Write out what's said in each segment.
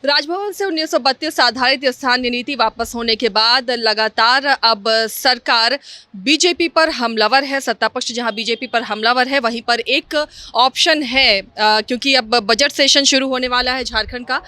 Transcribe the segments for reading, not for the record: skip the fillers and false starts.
राजभवन से 1932 आधारित स्थानीय नीति वापस होने के बाद लगातार अब सरकार बीजेपी पर हमलावर है। सत्ता पक्ष जहां बीजेपी पर हमलावर है, वहीं पर एक ऑप्शन है क्योंकि अब बजट सेशन शुरू होने वाला है झारखंड का।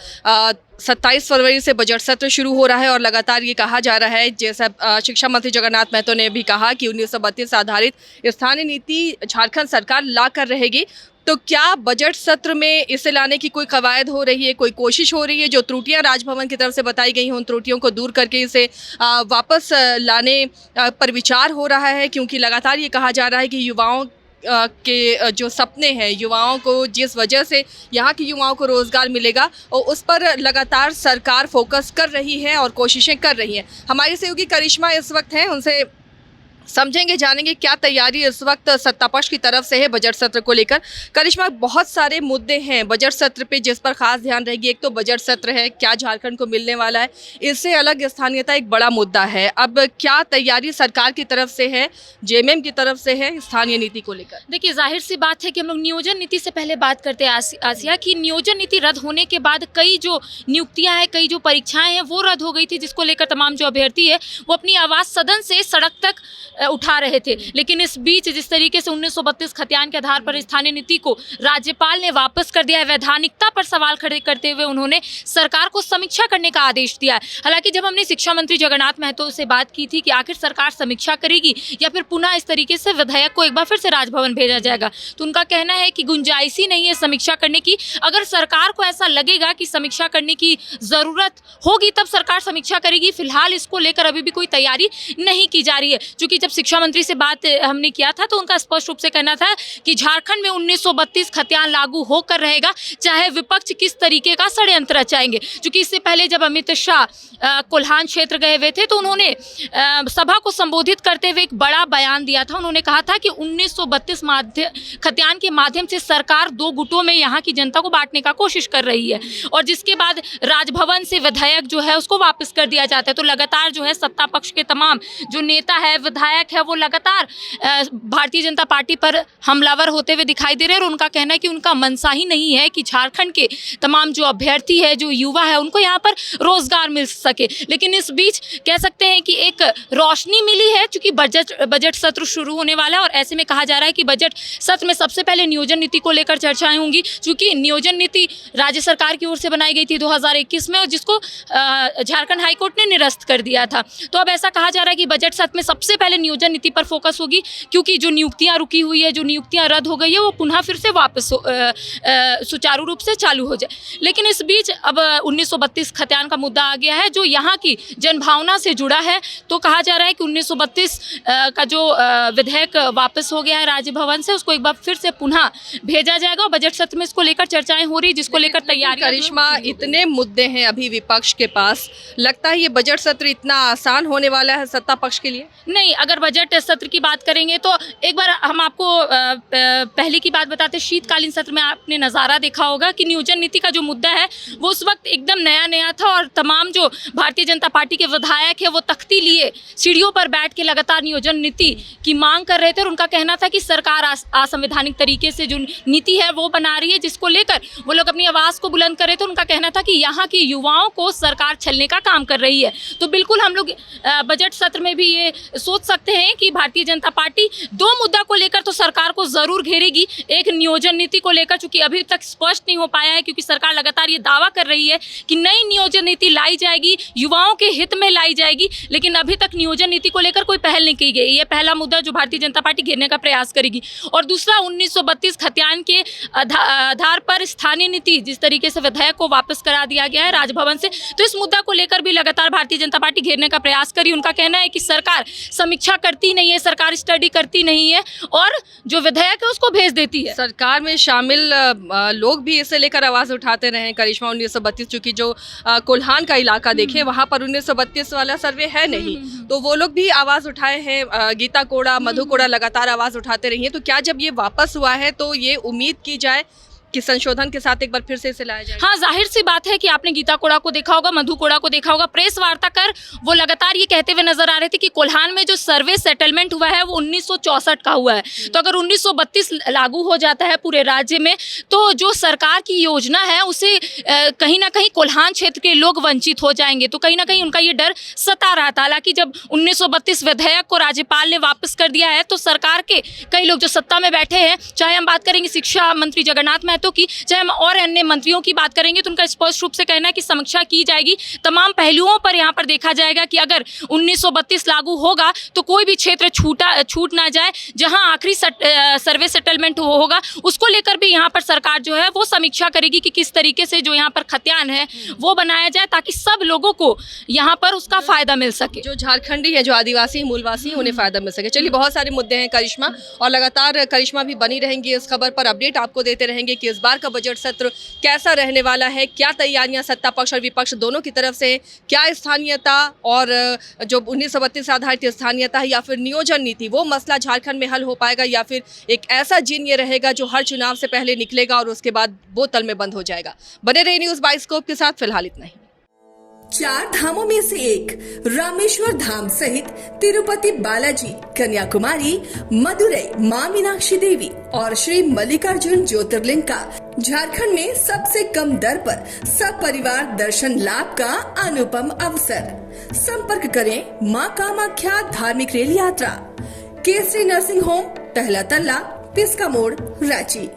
27 फरवरी से बजट सत्र शुरू हो रहा है और लगातार ये कहा जा रहा है, जैसा शिक्षा मंत्री जगन्नाथ महतो ने भी कहा कि 1932 आधारित स्थानीय नीति झारखंड सरकार ला कर रहेगी। तो क्या बजट सत्र में इसे लाने की कोई कवायद हो रही है, कोई कोशिश हो रही है? जो त्रुटियां राजभवन की तरफ से बताई गई हैं उन त्रुटियों को दूर करके इसे वापस लाने पर विचार हो रहा है, क्योंकि लगातार ये कहा जा रहा है कि युवाओं के जो सपने हैं, युवाओं को जिस वजह से यहाँ के युवाओं को रोज़गार मिलेगा और उस पर लगातार सरकार फोकस कर रही है और कोशिशें कर रही है। हमारी सहयोगी करिश्मा इस वक्त हैं, उनसे समझेंगे, जानेंगे क्या तैयारी इस वक्त सत्ता पक्ष की तरफ से है बजट सत्र को लेकर। करिश्मा, बहुत सारे मुद्दे हैं बजट सत्र पे जिस पर खास ध्यान रहेगी। एक तो बजट सत्र है, क्या झारखंड को मिलने वाला है, इससे अलग स्थानीयता एक बड़ा मुद्दा है। अब क्या तैयारी सरकार की तरफ से है, जेएमएम की तरफ से है स्थानीय नीति को लेकर? देखिए, जाहिर सी बात है कि हम लोग नियोजन नीति से पहले बात करते हैं आसिया की। नियोजन नीति रद्द होने के बाद कई जो नियुक्तियां हैं, कई जो परीक्षाएं हैं वो रद्द हो गई थी, जिसको लेकर तमाम जो अभ्यर्थी है वो अपनी आवाज़ सदन से सड़क तक उठा रहे थे। लेकिन इस बीच जिस तरीके से 1932 खतियान के आधार पर स्थानीय नीति को राज्यपाल ने वापस कर दिया है, वैधानिकता पर सवाल खड़े करते हुए उन्होंने सरकार को समीक्षा करने का आदेश दिया है। हालांकि जब हमने शिक्षा मंत्री जगन्नाथ महतो से बात की थी कि आखिर सरकार समीक्षा करेगी या फिर पुनः इस तरीके से विधेयक को एक बार फिर से राजभवन भेजा जाएगा, तो उनका कहना है कि गुंजाइश ही नहीं है समीक्षा करने की। अगर सरकार को ऐसा लगेगा कि समीक्षा करने की जरूरत होगी तब सरकार समीक्षा करेगी। फिलहाल इसको लेकर अभी भी कोई तैयारी नहीं की जा रही है। चूंकि जब शिक्षा मंत्री से बात हमने किया था तो उनका स्पष्ट रूप से कहना था कि झारखंड में 1932 खतियान लागू होकर रहेगा, चाहे विपक्ष किस तरीके का षड्यंत्र रचाएंगे। क्योंकि इससे पहले जब अमित शाह कोल्हान क्षेत्र गए हुए थे तो उन्होंने सभा को संबोधित करते हुए एक बड़ा बयान दिया था। उन्होंने कहा था कि 1932 खतियान के माध्यम से सरकार दो गुटों में यहाँ की जनता को बांटने का कोशिश कर रही है और जिसके बाद राजभवन से विधेयक जो है उसको वापस कर दिया जाता है। तो लगातार जो है सत्ता पक्ष के तमाम जो नेता है, विधायक है, वो लगातार भारतीय जनता पार्टी पर हमलावर होते हुए दिखाई दे रहे हैं और उनका कहना है कि उनका मनसा ही नहीं है कि झारखंड के तमाम जो अभ्यर्थी है, जो युवा है, उनको यहाँ पर रोजगार मिल सके। लेकिन इस बीच कह सकते हैं कि एक रोशनी मिली है, क्योंकि बजट सत्र शुरू होने वाला है और ऐसे में कहा जा रहा है कि बजट सत्र में सबसे पहले नियोजन नीति को लेकर चर्चाएं होंगी। चूंकि नियोजन नीति राज्य सरकार की ओर से बनाई गई थी 2021 में और जिसको झारखंड हाईकोर्ट ने निरस्त कर दिया था। तो अब ऐसा कहा जा रहा है कि बजट सत्र में सबसे पहले नियोजन नीति पर फोकस होगी, क्योंकि जो नियुक्तियां रुकी हुई है, जो नियुक्तियां रद्द हो गई है, वो पुनः फिर से वापस सुचारू रूप से चालू हो जाए। लेकिन इस बीच अब 1932 खतियान का मुद्दा आ गया है जो यहाँ की जनभावना से जुड़ा है। तो कहा जा रहा है कि 1932 का जो विधेयक वापस हो गया है राजभवन से, उसको एक बार फिर से पुनः भेजा जाएगा और बजट सत्र में इसको लेकर चर्चाएं हो रही, जिसको लेकर तैयारी। करिश्मा, इतने मुद्दे हैं अभी विपक्ष के पास, लगता है ये बजट सत्र इतना आसान होने वाला है सत्ता पक्ष के लिए? नहीं, अगर बजट सत्र की बात करेंगे तो एक बार हम आपको पहले की बात बताते। शीतकालीन सत्र में आपने नज़ारा देखा होगा कि नियोजन नीति का जो मुद्दा है वो उस वक्त एकदम नया था और तमाम जो भारतीय जनता पार्टी के विधायक है वो तख्ती लिए सीढ़ियों पर बैठ के लगातार नियोजन नीति की मांग कर रहे थे और उनका कहना था कि सरकार असंवैधानिक तरीके से जो नीति है वो बना रही है, जिसको लेकर वो लोग अपनी आवाज़ को बुलंद कर रहे थे। उनका कहना था कि यहाँ के युवाओं को सरकार छलने का काम कर रही है। तो बिल्कुल हम लोग बजट सत्र में भी ये सोच सकते हैं कि भारतीय जनता पार्टी दो मुद्दा को लेकर तो सरकार को जरूर घेरेगी। एक नियोजन नीति को लेकर, चूंकि अभी तक स्पष्ट नहीं हो पाया है, क्योंकि सरकार लगातार ये दावा कर रही है कि नई नियोजन नीति लाई जाएगी, युवाओं के हित में लाई जाएगी, लेकिन अभी तक नियोजन नीति को लेकर कोई पहल नहीं की गई। ये पहला मुद्दा जो भारतीय जनता पार्टी घेरने का प्रयास करेगी। और दूसरा, 1932 खतियान के आधार पर स्थानीय नीति जिस तरीके से विधेयक को वापस करा दिया गया है राजभवन से, तो इस मुद्दा को लेकर भी लगातार भारतीय जनता पार्टी घेरने का प्रयास करी। उनका कहना है कि सरकार समीक्षा करती नहीं है, सरकार स्टडी करती नहीं है और जो विधेयक है उसको भेज देती है। सरकार में शामिल लोग भी इसे लेकर आवाज उठाते रहे। करिश्मा, 1932 चूंकि जो कोल्हान का इलाका देखे वहां पर 1932 वाला सर्वे है नहीं, तो वो लोग भी आवाज उठाए हैं। गीता कोड़ा, मधु कोड़ा लगातार आवाज उठाते रही हैं। तो क्या जब ये वापस हुआ है तो ये उम्मीद की जाए कि संशोधन के साथ एक बार फिर से इसे लाया जाएगा? हाँ, जाहिर सी बात है कि आपने गीता कोड़ा को देखा होगा, मधु कोड़ा को देखा होगा, प्रेस वार्ता कर वो लगातार ये कहते हुए नजर आ रहे थे कि कोल्हान में जो सर्वे सेटलमेंट हुआ है वो 1964 का हुआ है। तो अगर 1932 लागू हो जाता है पूरे राज्य में तो जो सरकार की योजना है उसे कहीं ना कहीं कोल्हान क्षेत्र के लोग वंचित हो जाएंगे। तो कहीं ना कहीं उनका ये डर सता रहा था। हालांकि जब 1932 विधेयक को राज्यपाल ने वापस कर दिया है तो सरकार के कई लोग जो सत्ता में बैठे हैं, चाहे हम बात करेंगे शिक्षा मंत्री जगन्नाथ महतो की, चाहे हम और अन्य मंत्रियों की बात करेंगे, तो उनका स्पष्ट रूप से कहना है कि समीक्षा की जाएगी तमाम पहलुओं पर। यहाँ पर देखा जाएगा कि अगर 1932 लागू होगा तो कोई भी क्षेत्र छूट ना जाए। जहां आखिरी सर्वे सेटलमेंट होगा उसको लेकर भी यहाँ पर सरकार जो है वो समीक्षा करेगी कि किस तरीके से जो यहाँ पर खतियान है वो बनाया जाए ताकि सब लोगों को यहाँ पर उसका फायदा मिल सके। जो झारखंडी है, जो आदिवासी मूलवासी, उन्हें फायदा मिल सके। चलिए, बहुत सारे मुद्दे हैं करिश्मा, और लगातार करिश्मा भी बनी रहेंगी इस खबर पर। अपडेट आपको देते रहेंगे कि इस बार का बजट सत्र कैसा रहने वाला है, क्या तैयारियां सत्ता पक्ष और विपक्ष दोनों की तरफ से, क्या स्थानीयता और जो 1932 आधारित स्थानीयता है या फिर नियोजन नीति, वो मसला झारखंड में हल हो पाएगा या फिर एक ऐसा जिन ये रहेगा जो हर चुनाव से पहले निकलेगा और उसके बाद बोतल में बंद हो जाएगा। बने रहिए न्यूज़ बाइस्कोप के साथ। फिलहाल इतना ही। 4 धामों में से एक रामेश्वर धाम सहित तिरुपति बालाजी, कन्याकुमारी, मदुरई मां मीनाक्षी देवी और श्री मल्लिकार्जुन ज्योतिर्लिंग का झारखंड में सबसे कम दर पर सब परिवार दर्शन लाभ का अनुपम अवसर। संपर्क करें मां कामाख्या धार्मिक रेल यात्रा, केसरी नर्सिंग होम, पहला तल्ला, पिस्का मोड़, रांची।